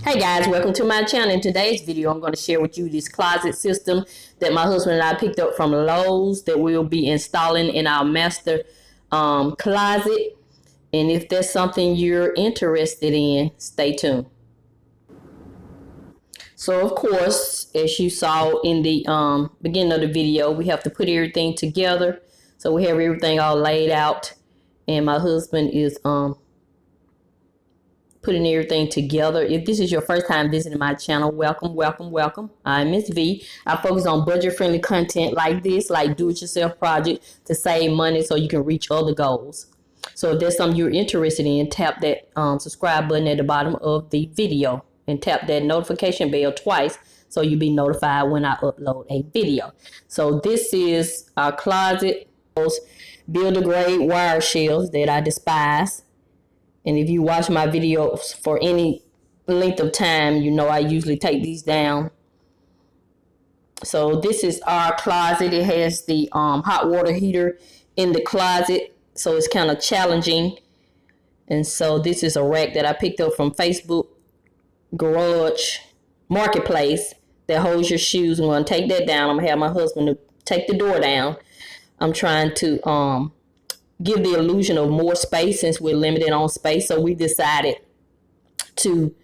Hey guys, welcome to my channel. In today's video, I'm going to share with you this closet system that my husband and I picked up from Lowe's that we'll be installing in our master closet. And if that's something you're interested in, stay tuned. So of course, as you saw in the beginning of the video, we have to put everything together. So we have everything all laid out, and my husband is putting everything together. If this is your first time visiting my channel, welcome, welcome, welcome. I'm Mrs Vee. I focus on budget-friendly content like this, like do-it-yourself project to save money so you can reach other goals. So if there's something you're interested in, tap that subscribe button at the bottom of the video and tap that notification bell twice so you'll be notified when I upload a video. So this is our closet, those builder-grade wire shelves that I despise. And if you watch my videos for any length of time, you know I usually take these down. So this is our closet. It has the hot water heater in the closet, so it's kind of challenging. And so this is a rack that I picked up from Facebook Garage Marketplace that holds your shoes. I'm going to take that down. I'm going to have my husband to take the door down. I'm trying to give the illusion of more space since we're limited on space. So we decided to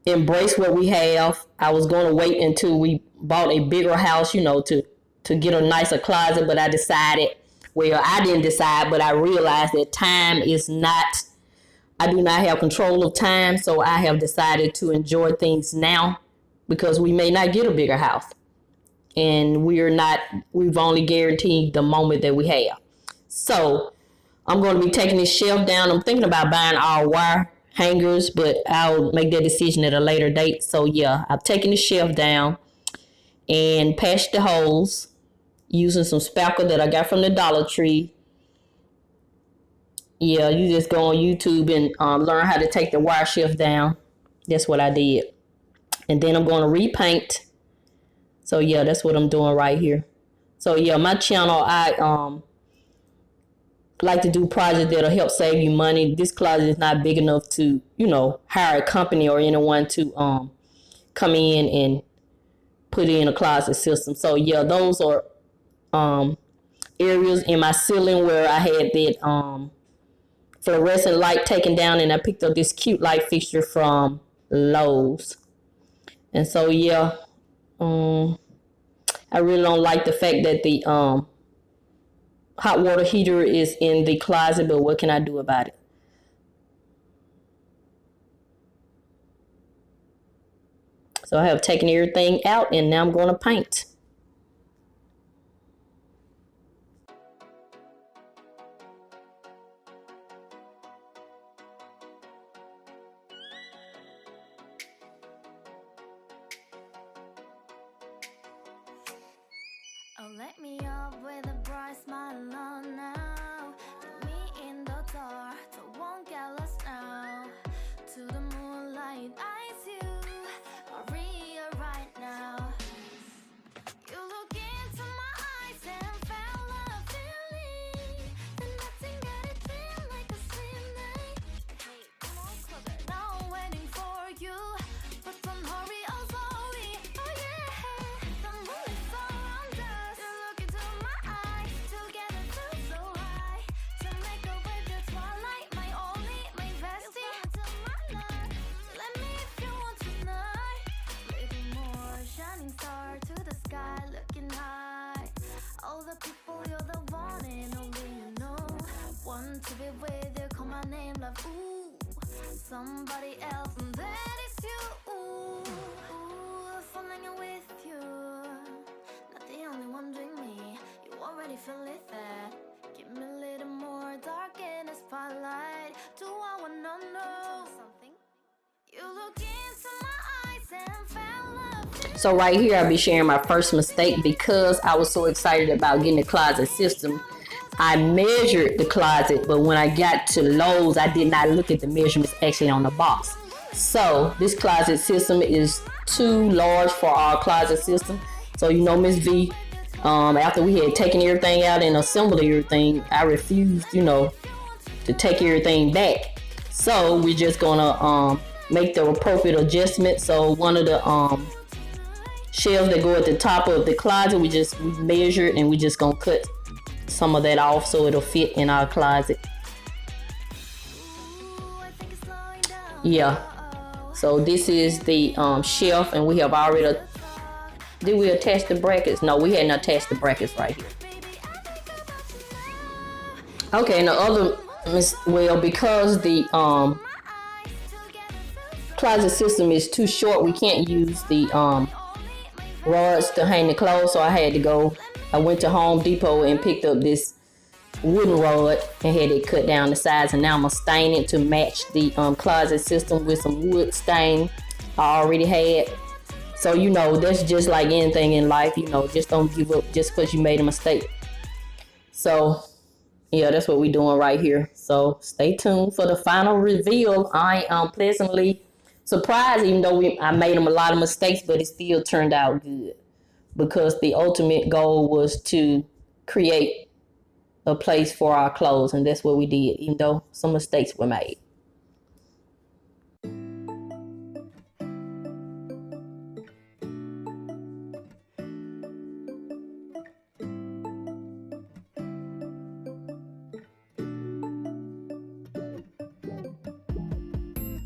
embrace what we have. I was going to wait until we bought a bigger house, you know, to get a nicer closet. But I decided, well, I didn't decide, but I realized that time is not, I do not have control of time. So I have decided to enjoy things now because we may not get a bigger house. And we've only guaranteed the moment that we have. So I'm going to be taking this shelf down. I'm thinking about buying our wire hangers, but I'll make that decision at a later date. So yeah, I've taken the shelf down and patched the holes using some spackle that I got from the Dollar Tree. Yeah, you just go on YouTube and learn how to take the wire shelf down. That's what I did. And then I'm going to repaint. So yeah, that's what I'm doing right here. So yeah, my channel, I like to do projects that'll help save you money. This closet is not big enough to, you know, hire a company or anyone to come in and put in a closet system. So yeah, those are areas in my ceiling where I had that fluorescent light taken down, and I picked up this cute light fixture from Lowe's. And so yeah, I really don't like the fact that the hot water heater is in the closet, but what can I do about it? So I have taken everything out, and now I'm going to paint. Oh, let me up with a bright smile on now. Put me in the dark, so won't get lost now. To the moonlight, eyes you, Maria right now. You look into my eyes and felt a feeling, and nothing got it feel like a slim night. Hey, come on, closer. Now waiting for you, but don't hurry, oh slowly. Oh yeah, the moon is around us. You look into my eyes, together feel so high. To make a way the twilight, my only, my bestie. You fall into my life. Let me if you want tonight. Little more shining star to the sky, looking high. All the people, you're the one and only you know. Want to be with you, call my name, love. Ooh, somebody else, and that is you. Ooh, ooh, falling in with you. Not the only one doing me. You already feel it there. Give me a little more dark in the spotlight. Do I wanna know something? You look into my eyes and fell love. So right here, I'll be sharing my first mistake because I was so excited about getting the closet system. I measured the closet, but when I got to Lowe's, I did not look at the measurements actually on the box. So this closet system is too large for our closet system. So you know, Miss V, after we had taken everything out and assembled everything, I refused, you know, to take everything back. So we're just gonna make the appropriate adjustments. So one of the shelves that go at the top of the closet, we measured, and we just gonna cut some of that off so it'll fit in our closet. Yeah, so this is the shelf, and we have already, did we attach the brackets? No, we hadn't attached the brackets right here. Okay, and the other, well, because the closet system is too short, we can't use the rods to hang the clothes, so I went to Home Depot and picked up this wooden rod and had it cut down the sides, and now I'm gonna stain it to match the closet system with some wood stain I already had. So you know, that's just like anything in life, you know, just don't give up just because you made a mistake. So yeah, that's what we're doing right here. So stay tuned for the final reveal. I am pleasantly surprised, even though I made them a lot of mistakes, but it still turned out good, because the ultimate goal was to create a place for our clothes, and that's what we did, even though some mistakes were made.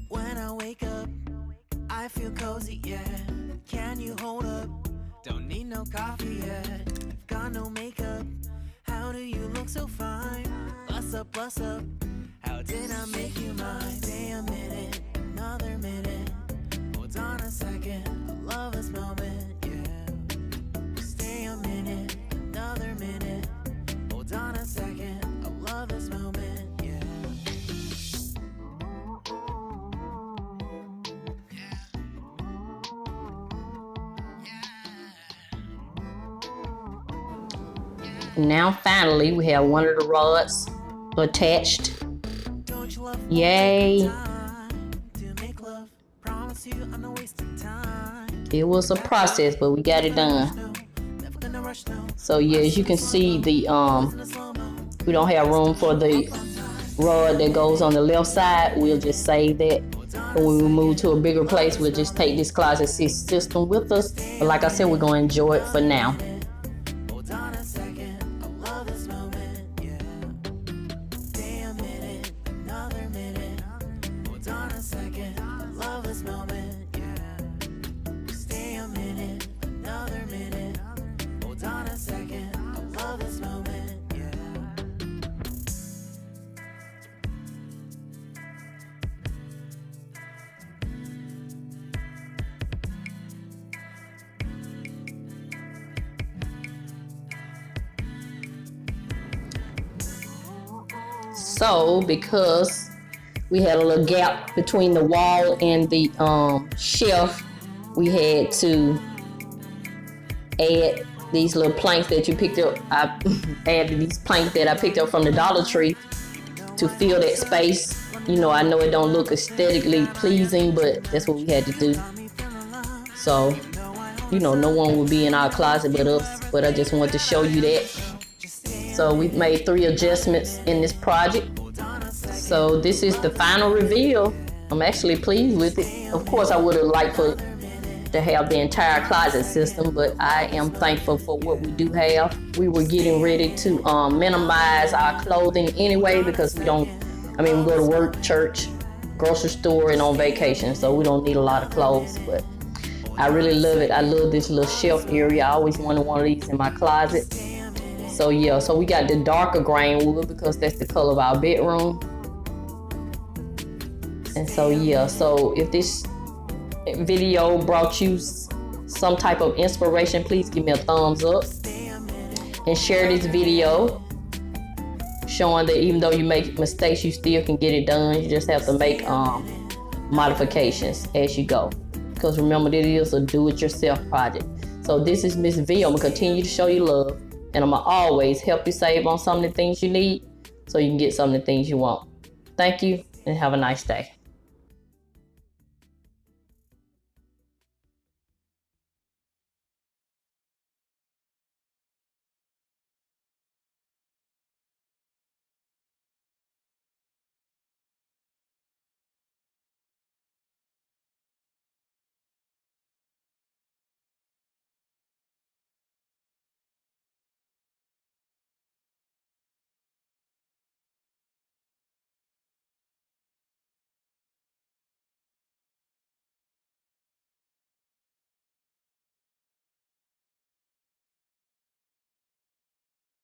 When I wake up, I feel cozy, yeah. Can you hold up? Don't need no coffee yet. Got no makeup. How do you look so fine? Bust up, bust up. How did I make you mine? Stay a minute, another minute. Hold on a second, I love this moment, yeah. Stay a minute, another minute. Hold on a second, I love this moment, yeah. Now finally we have one of the rods attached. Yay. It was a process, but we got it done. So yeah, as you can see, the we don't have room for the rod that goes on the left side. We'll just save that. And when we move to a bigger place, we'll just take this closet system with us. But like I said, we're gonna enjoy it for now. So because we had a little gap between the wall and the shelf, we had to add these little planks that you picked up. I added these planks that I picked up from the Dollar Tree to fill that space. You know, I know it don't look aesthetically pleasing, but that's what we had to do. So, you know, no one will be in our closet but us, but I just wanted to show you that. So we made 3 adjustments in this project. So this is the final reveal. I'm actually pleased with it. Of course, I would have liked to have the entire closet system, but I am thankful for what we do have. We were getting ready to minimize our clothing anyway, because we go to work, church, grocery store, and on vacation, so we don't need a lot of clothes. But I really love it. I love this little shelf area. I always wanted one of these in my closet. So yeah, so we got the darker grain wood because that's the color of our bedroom. And so yeah, so if this video brought you some type of inspiration, please give me a thumbs up and share this video, showing that even though you make mistakes, you still can get it done. You just have to make modifications as you go, because remember, that it is a do-it-yourself project. So this is Mrs Vee. I'm gonna continue to show you love, and I'm gonna always help you save on some of the things you need so you can get some of the things you want. Thank you, and have a nice day.